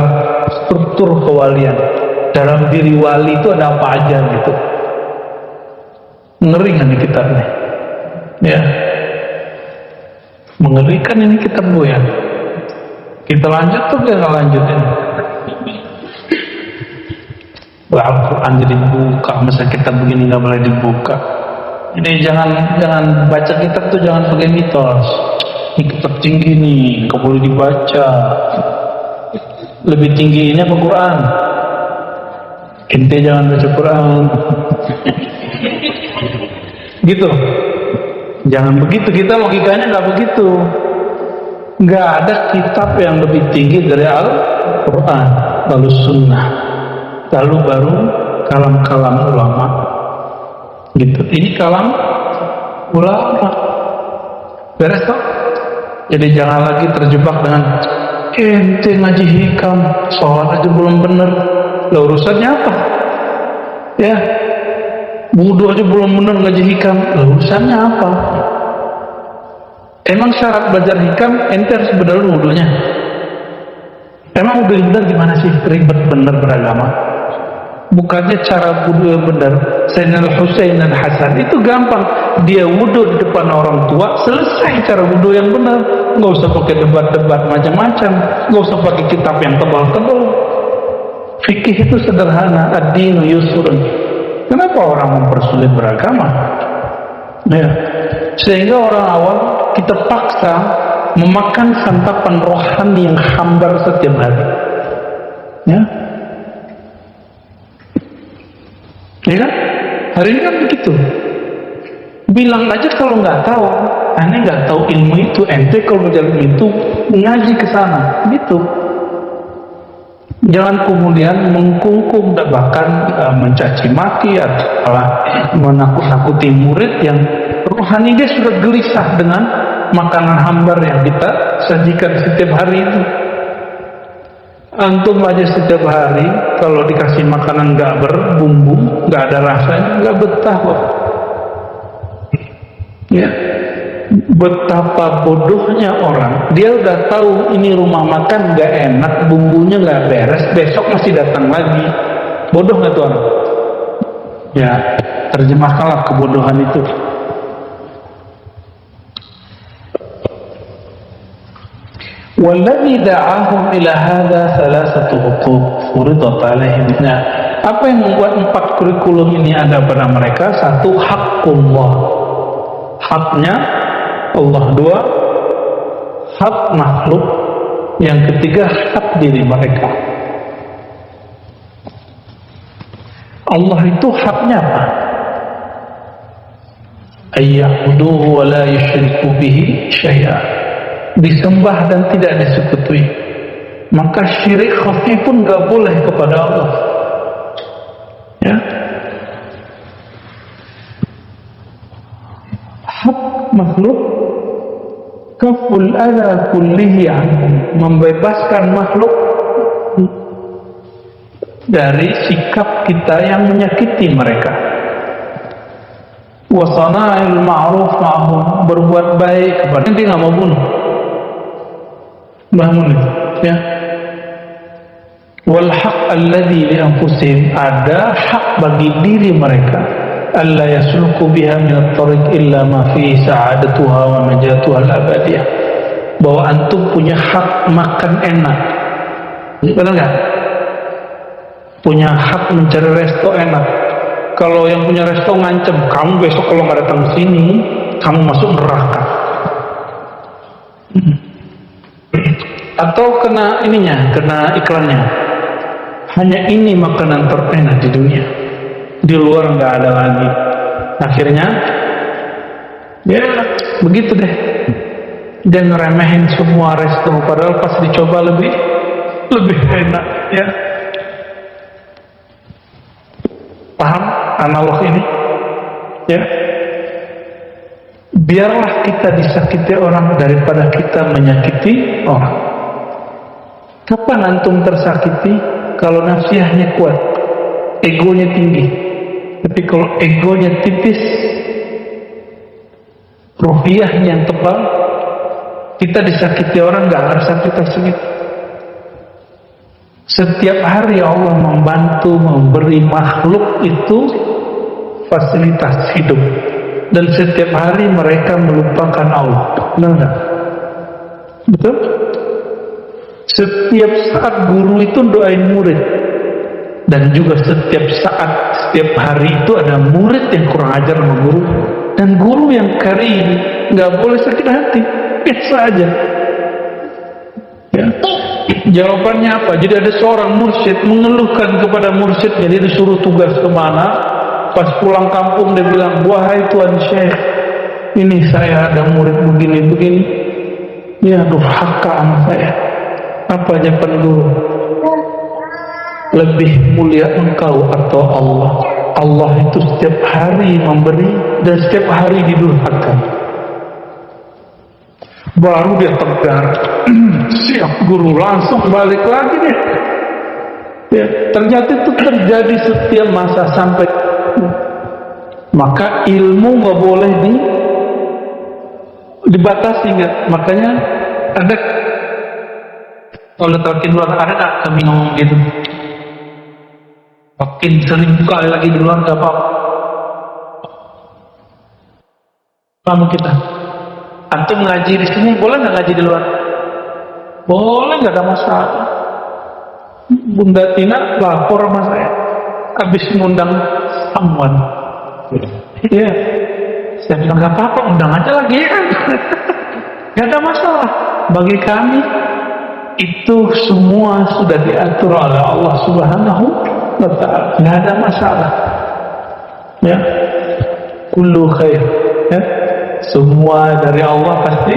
struktur kewalian. Dalam diri wali itu ada apa aja gitu. Ngeri kan nih kitabnya? Ya, mengerikan ini kitab bu ya. Kita lanjut tuh nggak lanjutin. Al-Quran jadi dibuka, masa kita begini nggak boleh dibuka? Jadi jangan baca kitab tuh jangan pakai mitos. Ini kitab tinggi nih, nggak boleh dibaca. Lebih tinggi ini apa Quran? Ente jangan baca Quran. Gitu. Jangan begitu, kita logikanya nggak begitu. Nggak ada kitab yang lebih tinggi dari Al-Quran, lalu Sunnah, lalu baru kalam-kalam ulama. Gitu. Ini kalam ulama. Beres toh? Jadi jangan lagi terjebak dengan ente ngaji hikam, sholat aja belum bener. Lah urusannya apa? Ya, wudu aja belum bener ngaji hikam. Lah urusannya apa? Emang syarat belajar hikam ente harus bener wudunya? Emang wudu bener gimana sih? Ribet bener beragama. Bukannya cara wudu yang benar. Sayyidina Al-Husain dan Hasan itu gampang. Dia wudu di depan orang tua, selesai cara wudu yang benar. Nggak usah pakai debat-debat macam-macam, nggak usah pakai kitab yang tebal-tebal. Fikih itu sederhana. Ad-dinu yusrun. Kenapa orang mempersulit beragama? Ya. Sehingga orang awam kita paksa memakan santapan rohani yang hambar setiap hari. Ya. Ya kan? Hari ini kan begitu. Bilang aja kalau nggak tahu, aneh nggak tahu ilmu itu, ente kalau belajar itu ngaji ke sana, gitu. Jangan kemudian mengkungkung dan bahkan mencaci maki atau malah menakut-nakuti murid yang rohani dia sudah gelisah dengan makanan hambar yang kita sajikan setiap hari itu. Antum aja setiap hari kalau dikasih makanan nggak berbumbu, nggak ada rasanya, nggak betah kok. Ya, betapa bodohnya orang. Dia udah tahu ini rumah makan nggak enak, bumbunya nggak beres, besok masih datang lagi. Bodoh nggak tuh orang? Ya, terjemahkanlah kebodohan itu. Walladzi da'ahum ila hadza thalathatu huquq furidat 'alaihim. Nah, apa yang membuat 4 kurikulum ini ada pada mereka? 1, haqqullah. Haknya Allah. 2, hak makhluk. Yang ketiga, hak diri mereka. Allah itu haknya apa? Ayya'buduhu wa la yusyriku bihi syai'a. Disembah dan tidak disekutuai. Maka syirik khafi pun gak boleh kepada Allah. Ya. Hak makhluk kaful adha kullihi anhum, membebaskan makhluk dari sikap kita yang menyakiti mereka. Wa sana'il ma'ruf ma'hum, berbuat baik kepada dia, nggak mau bunuh. Bangun itu, ya. Wal haq alladhi li anfusihim, ada hak bagi diri mereka. Alla yasluku biha min at-tariq illa ma fi sa'adatuha wa najatuha al-abadiyah. Bahwa antum punya hak makan enak. Benar enggak? Punya hak mencari resto enak. Kalau yang punya resto ngancem, kamu besok kalau nggak datang ke sini, kamu masuk neraka. Atau kena ininya, kena iklannya. Hanya ini makanan terenak di dunia. Di luar nggak ada lagi. Akhirnya, ya begitu deh. Dia ngeremehin semua resto, padahal pas dicoba lebih enak, ya. Paham analog ini? Ya. Biarlah kita disakiti orang daripada kita menyakiti orang. Kapan antum tersakiti? Kalau nafsiyahnya kuat, egonya tinggi. Tapi kalau egonya tipis, ruhiyahnya yang tebal, kita disakiti orang gak ngerasa kita sakit. Setiap hari Allah membantu memberi makhluk itu fasilitas hidup, dan setiap hari mereka melupakan Allah. Benar nggak? Betul? Setiap saat guru itu doain murid, dan juga setiap saat, setiap hari itu ada murid yang kurang ajar sama guru. Dan guru yang karim nggak boleh sakit hati, biasa aja. Ya. Jawabannya apa? Jadi ada seorang mursyid mengeluhkan kepada mursyidnya, dia disuruh tugas kemana, pas pulang kampung dia bilang, wahai tuan syekh, ini saya ada murid begini-begini, ya durhaka sama saya. Apa jawaban guru? Lebih mulia engkau atau Allah? Allah itu setiap hari memberi dan setiap hari didurhakan. Baru dia tegar, siap guru, langsung balik lagi deh. Ya, ternyata itu terjadi setiap masa sampai. Maka ilmu nggak boleh dibatasi, nggak. Makanya ada kalau talqin luar, ada nggak kami ngomong gitu? Makin sering kali lagi di luar nggak apa-apa. Kamu kita. Antum ngaji di sini boleh nggak ngaji di luar? Boleh, nggak ada masalah. Bunda Tina lapor sama saya, habis ngundang someone. Iya, saya bilang nggak apa-apa, undang aja lagi ya. Nggak ada masalah. Bagi kami itu semua sudah diatur oleh Allah Subhanahu wa Ta'ala. Nggak ada masalah. Ya, kullu khair. Ya. Semua dari Allah pasti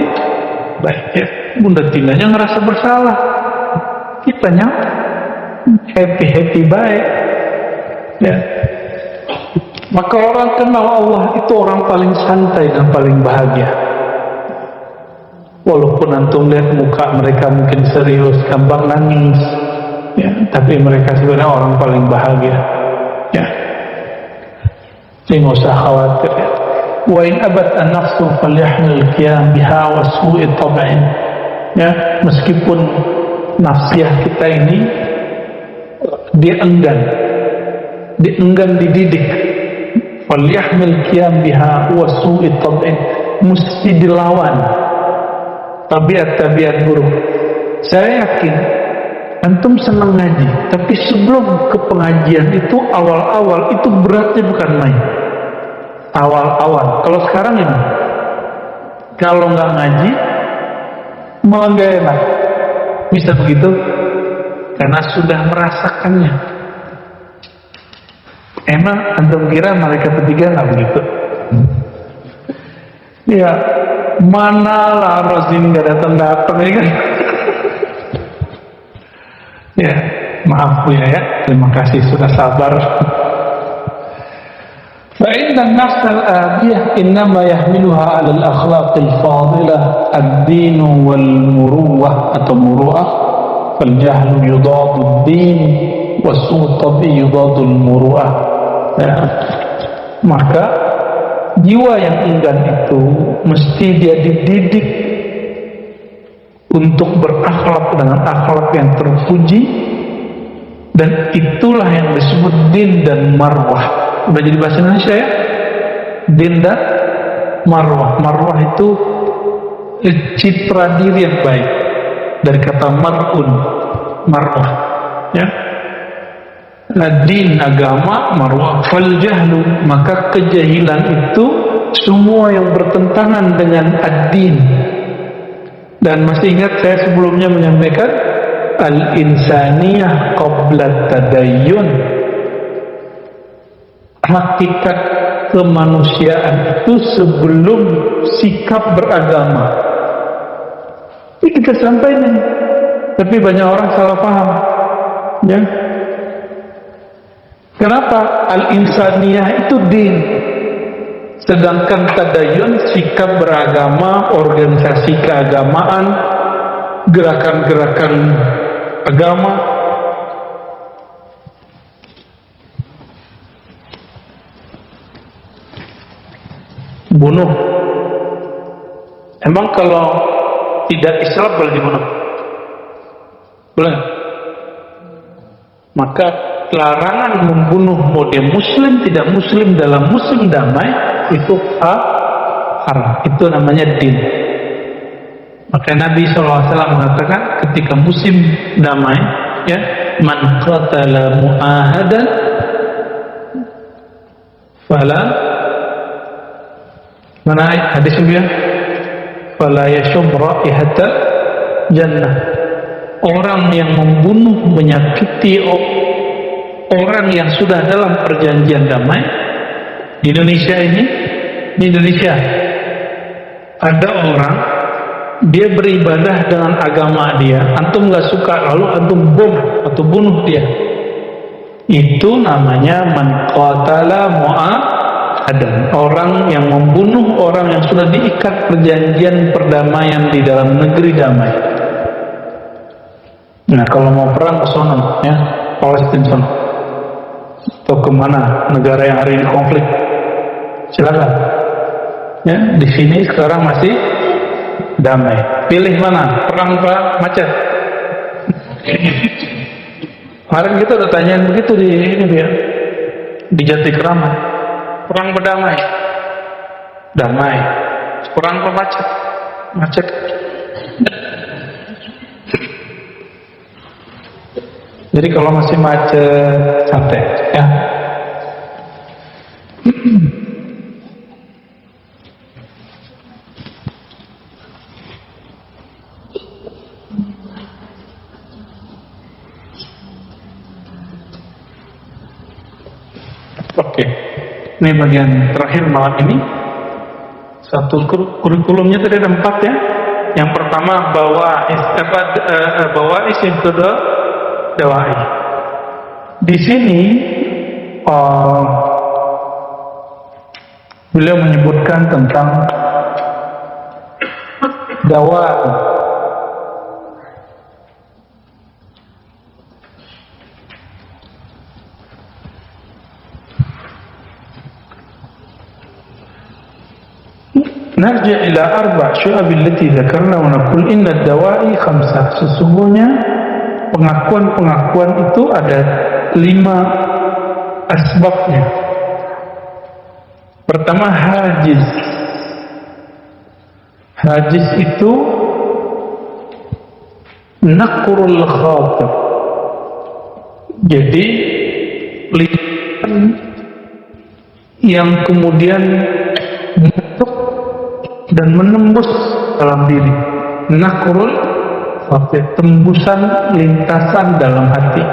baik. Ya. Bunda Tinanya ngerasa bersalah, kitanya happy baik. Ya. Maka orang kenal Allah itu orang paling santai dan paling bahagia. Walaupun antum lihat muka mereka mungkin serius, gampang nangis, ya, tapi mereka sebenarnya orang paling bahagia. Ya. Jadi nggak usah khawatir. Ya. Wa in abat an-nafsu falyahmil qiyam biha wa su'i tab'in. Ya, meskipun nafsiyah kita ini dienggan dididik, falyahmil qiyam biha wa su'i tab'in, mesti dilawan tabiat-tabiat buruk. Saya yakin antum senang ngaji, tapi sebelum ke pengajian itu awal-awal itu beratnya bukan main. Awal-awal. Kalau sekarang ini, kalau nggak ngaji, malah nggak enak. Bisa begitu? Karena sudah merasakannya. Emang antum kira mereka bertiga nggak begitu? Ya, mana lah Rosin nggak datang ya kan? Ya, maaf Bu ya. Terima kasih sudah sabar. فإن النفس الآبية إنما يحملها على الأخلاق الفاضلة الدين والمروءة atau muru'ah فالجهل يضاد الدين وسوء الطبع يضاد المروءة. Ya. Maka jiwa yang enggan itu mesti dia dididik untuk berakhlak dengan akhlak yang terpuji, dan itulah yang disebut din dan marwah. Udah jadi bahasa Indonesia ya? Din dan marwah. Marwah itu citra diri yang baik, dari kata mar'un, marwah. Ya. Din agama, marwah. Fal jahlu, maka kejahilan itu semua yang bertentangan dengan ad-din. Dan masih ingat saya sebelumnya menyampaikan al-insaniyah qabla tadayyun. Hakikat kemanusiaan itu sebelum sikap beragama. Ini kita sampaikan, tapi banyak orang salah paham. Ya. Kenapa? Al-insaniyah itu din, sedangkan tadayun sikap beragama, organisasi keagamaan, gerakan-gerakan agama. Bunuh, emang kalau tidak Islam boleh dibunuh? Boleh? Maka larangan membunuh mau dia muslim tidak muslim dalam musim damai itu haram. Itu namanya din. Maka Nabi SAW mengatakan ketika musim damai, ya, man qatala mu'ahadan fala Mana hadis itu ya? Fala yashum raihatal jannah. Orang yang membunuh, menyakiti orang yang sudah dalam perjanjian damai di Indonesia ini, di Indonesia ada orang dia beribadah dengan agama dia, antum nggak suka lalu antum bom atau bunuh dia, itu namanya man qatala mu'ahadan, orang yang membunuh orang yang sudah diikat perjanjian perdamaian di dalam negeri damai. Nah kalau mau perang ke sono ya, Palestina sono atau kemana negara yang hari ini konflik, silakan ya. Di sini sekarang masih damai, pilih mana, perang apa macet? Kemarin kita udah tanyain begitu di ini ya, di Jatikramat, perang berdamai, damai, perang apa macet? Macet. Jadi kalau masih macet santai ya. Oke, ini bagian terakhir malam ini. Satu kurikulumnya tadi ada 4 ya. Yang pertama bawais, yang kedua dawai. Di sini beliau menyebutkan tentang dawai. Narja ila arba' syu'abil lati dzakarna wa naqul inna ad-dawa'i khamsah. Sesungguhnya pengakuan itu ada 5 asbabnya. Pertama, hajiz. Hajiz itu naqrul khatir. Jadi yang kemudian menutup dan menembus dalam diri. Naqrul khatir, tembusan, lintasan dalam hati.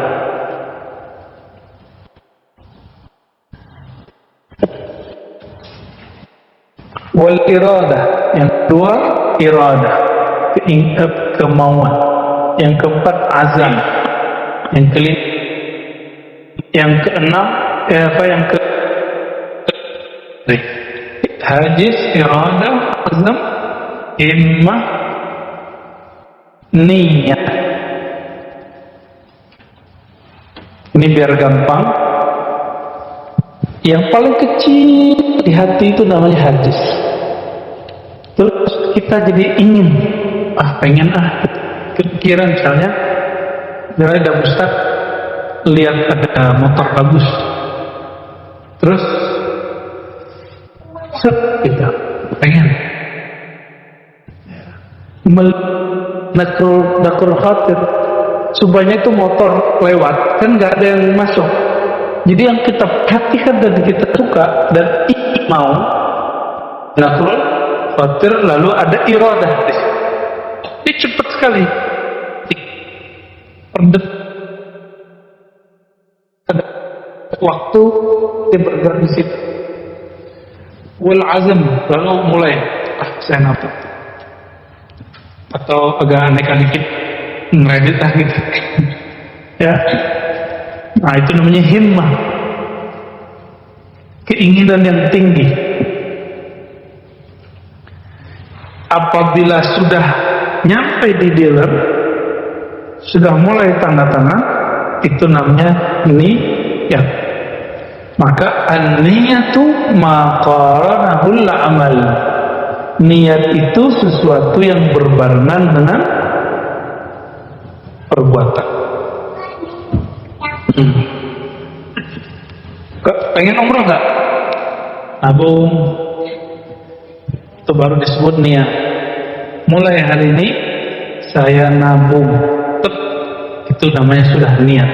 Wal iradah, yang kedua iradah, kemauan. Yang keempat azam. Yang keenam yang ke hajiz, iradah, azam, himmah, niat. Ini biar gampang. Yang paling kecil di hati itu namanya hajiz. Terus kita jadi ingin, pengen kepikiran misalnya, ada Ustaz lihat ada motor bagus, terus kita pengen nakul khatir, supaya itu motor lewat kan nggak ada yang masuk. Jadi yang kita perhatikan dan kita suka dan mau nakul khatir, lalu ada iradah. Ini cepat sekali. Waktu dia bergerak di situ. Wal azam, lalu mulai saya nafas atau agak aneh dikit ngeredit gitu ya. Nah itu namanya himmah, keinginan yang tinggi. Apabila sudah nyampe di dealer, sudah mulai tanda-tanda, itu namanya niat. Maka an-niyatu ma qaranahul amal. Niat itu sesuatu yang berbarengan dengan perbuatan. Pengen umroh nggak? Nabung. Itu baru disebut niat. Mulai hari ini saya nabung. Itu namanya sudah niat.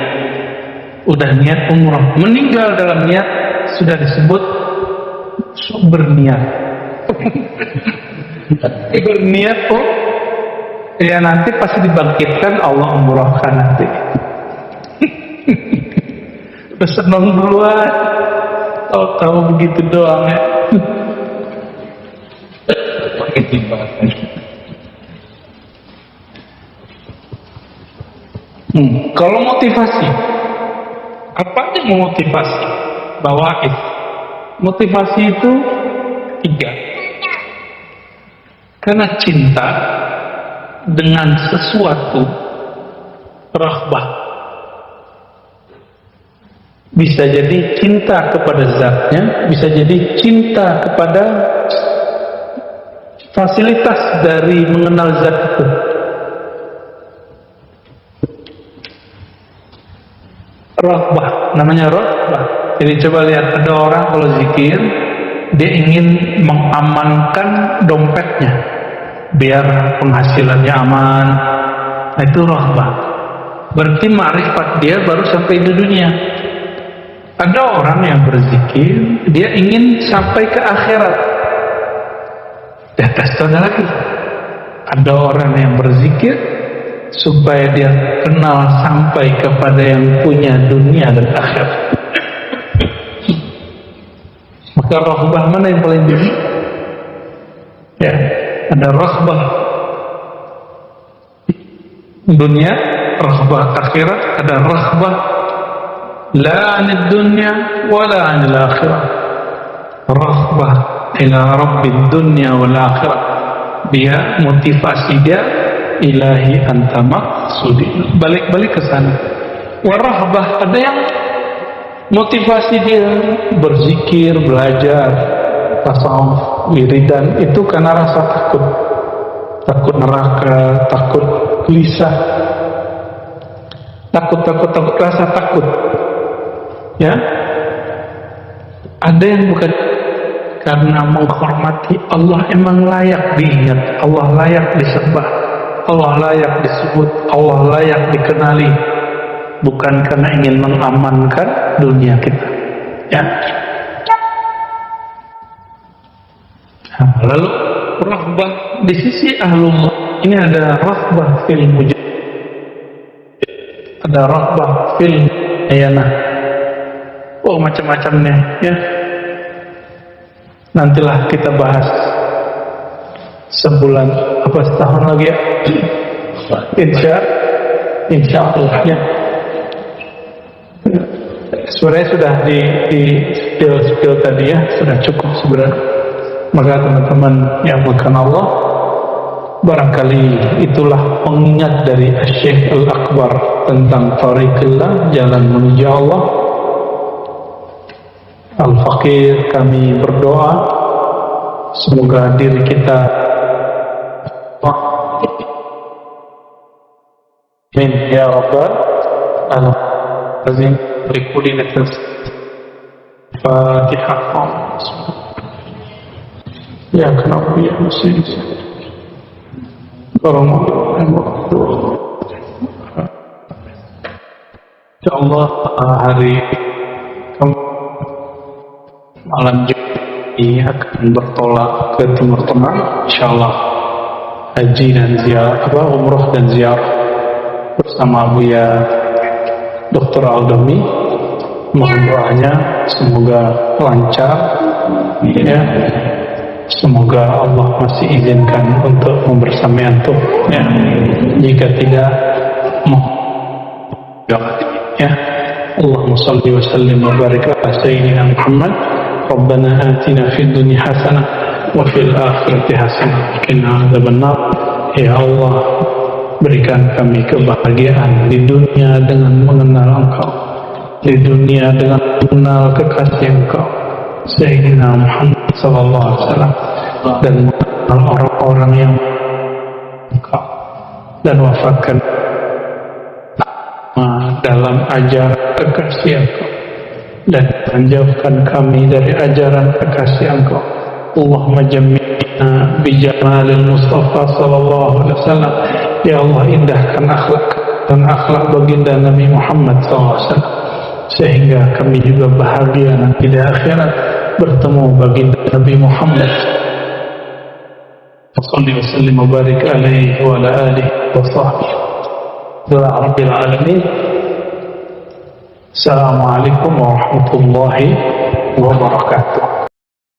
Udah niat umroh. Meninggal dalam niat sudah disebut berniat. Berniat ya nanti pasti dibangkitkan, Allah umrohkan nanti. Udah seneng duluan, tahu begitu doang ya. Kalau motivasi, apa yang memotivasi? Bawahid. Motivasi itu 3. Karena cinta dengan sesuatu, rahbah. Bisa jadi cinta kepada zatnya, bisa jadi cinta kepada fasilitas dari mengenal zat itu. Rahbah, namanya rahbah. Jadi coba lihat, ada orang kalau zikir, dia ingin mengamankan dompetnya biar penghasilannya aman. Nah, itu rahbah. Berarti ma'rifat dia baru sampai di dunia. Ada orang yang berzikir, dia ingin sampai ke akhirat. Di atas itu ada lagi. Ada orang yang berzikir supaya dia kenal sampai kepada yang punya dunia dan akhirat. Maka rahbah mana yang paling tinggi? Ya, ada rahbah dunia, rahbah akhirat, ada rahbah la anid dunya wa la anil akhirah. Rahbah ila rabbid dunya wal akhirah. Dia motivasi dia, ilahi anta maqsudi, balik-balik ke sana. Warahbah, ada yang motivasi dia berzikir, belajar tasawuf, wiridan, itu karena rasa takut neraka, takut gelisah, takut rasa takut. Ya, ada yang bukan karena menghormati Allah, emang layak diingat, Allah layak disembah, Allah layak disebut, Allah layak dikenali, bukan karena ingin mengamankan dunia kita. Ya. Nah, lalu rahbah di sisi ahlullah ini ada rahbah fil mujahid, ada rahbah fil ayanah. Oh, macam-macamnya ya. Nantilah kita bahas sebulan apa setahun lagi ya. Insya Allah ya. Sebenarnya sudah di spill tadi ya, sudah cukup sebenarnya. Maka teman-teman yang bukan Allah, barangkali itulah pengingat dari Syekh Al-Akbar tentang tariqillah, jalan menuju Allah. Al-Fakir, kami berdoa semoga diri kita amin ya rabbal alamin. Berikuli netes Fatihah. Ya kenapa ya muslim insyaallah hari malam ini akan bertolak ke Timur Tengah, insyaallah haji dan ziarah, umroh dan ziarah bersama Buya Dr. Aldomi. Mohon doanya semoga lancar ya, semoga Allah masih izinkan untuk membersamai antum ya. Jika tidak, ya. Allahumma salli wa sallim wa barik ala sayyidina Muhammad. Rabbana atina fid dunya hasanah wa fil akhirati hasanah wa qina adzabannar. Ya Allah, berikan kami kebahagiaan di dunia dengan mengenal Engkau, di dunia dengan mengenal kekasih Engkau Sayyidina Muhammad sallallahu alaihi wasallam, dan mengenal orang-orang yang Engkau, dan wafatkan dalam ajaran kekasih Engkau, dan menjauhkan kami dari ajaran kekasih Engkau. Allahumma jammi'na bi jamalil Mustafa sallallahu alaihi wasallam. Ya Allah, indahkan akhlak dan akhlak baginda Nabi Muhammad sallallahu alaihi wasallam, sehingga kami juga bahagia nanti di akhirat bertemu baginda Nabi Muhammad وصلي وسلم وبارك عليه وعلى آله وصحبه رب العالمين. السلام عليكم ورحمة الله وبركاته.